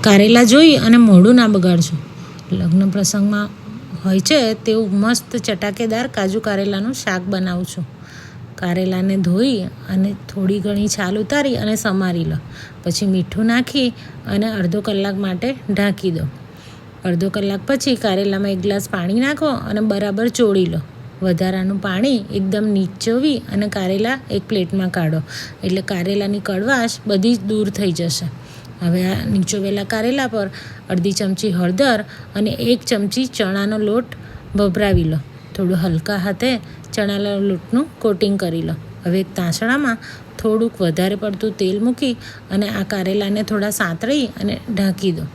કારેલા જોઈ અને મોઢું ના બગાડજો. લગ્ન પ્રસંગમાં હોય છે તેવું મસ્ત ચટાકેદાર કાજુ કારેલાનું શાક બનાવું છું. કારેલાને ધોઈ અને થોડી ઘણી છાલ ઉતારી અને સમારી લો. પછી મીઠું નાખી અને અડધો કલાક માટે ઢાંકી દો. અડધો કલાક પછી કારેલામાં 1 ગ્લાસ પાણી નાખો અને બરાબર ચોળી લો. વધારાનું પાણી એકદમ નીચોવી અને કારેલા એક પ્લેટમાં કાઢો, એટલે કારેલાની કડવાશ બધી જ દૂર થઈ જશે. હવે આ નીચોવેલા કારેલા પર અડધી ચમચી હળદર અને 1 ચમચી ચણાનો લોટ ભભરાવી લો. થોડું હલકા હાથે ચણાના લોટનું કોટિંગ કરી લો. હવે એક તાંસણામાં થોડુંક વધારે પડતું તેલ મૂકી અને આ કારેલાને થોડા સાંતળી અને ઢાંકી દો.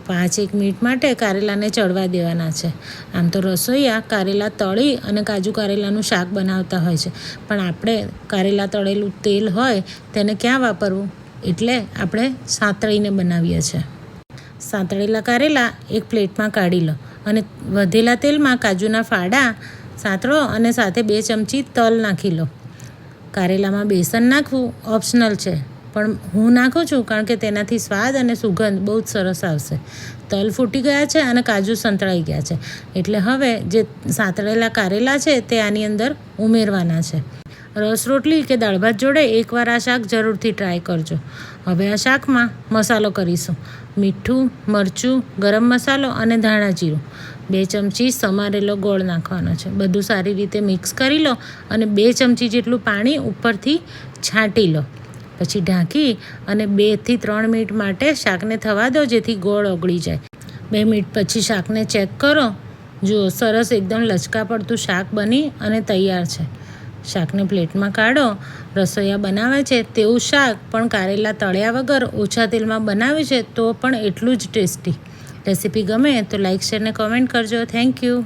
5-1 મિનિટ માટે કારેલાને ચડવા દેવાના છે. આમ તો રસોઈયા કારેલા તળી અને કાજુ કારેલાનું શાક બનાવતા હોય છે, પણ આપણે કારેલા તળેલું તેલ હોય તેને ક્યાં વાપરવું, એટલે આપણે સાંતળીને બનાવીએ છીએ. સાંતળેલા કારેલા એક પ્લેટમાં કાઢી લો અને વધેલા તેલમાં કાજુના ફાડા સાંતળો અને સાથે 2 ચમચી તલ નાખી લો. કારેલામાં બેસન નાખવું ઓપ્શનલ છે, પણ હું નાખું છું કારણ કે તેનાથી સ્વાદ અને સુગંધ બહુ જ સરસ આવશે. તલ ફૂટી ગયા છે અને કાજુ સંતળાઈ ગયા છે, એટલે હવે જે સાંતળેલા કારેલા છે તે આની અંદર ઉમેરવાના છે. રસ રોટલી કે દાળ ભાત જોડે એકવાર આ શાક જરૂરથી ટ્રાય કરજો. હવે આ શાકમાં મસાલો કરીશું. મીઠું, મરચું, ગરમ મસાલો અને ધાણા જીરું. 2 ચમચી સમારેલો ગોળ નાખવાનો છે. બધું સારી રીતે મિક્સ કરી લો અને 2 ચમચી જેટલું પાણી ઉપરથી છાંટી લો. પછી ઢાંકી અને 2 થી 3 મિનિટ માટે શાકને થવા દો, જેથી ગોળ ઓગળી જાય. 2 મિનિટ પછી શાકને ચેક કરો. જુઓ, સરસ એકદમ લચકા પડતું શાક બની અને તૈયાર છે. શાકને પ્લેટમાં કાઢો. રસોઈયા બનાવે છે તેવું શાક પણ કારેલા તળ્યા વગર ઓછા તેલમાં બનાવ્યું છે તો પણ એટલું જ ટેસ્ટી. રેસીપી ગમે તો લાઇક, શેર ને કોમેન્ટ કરજો. Thank you.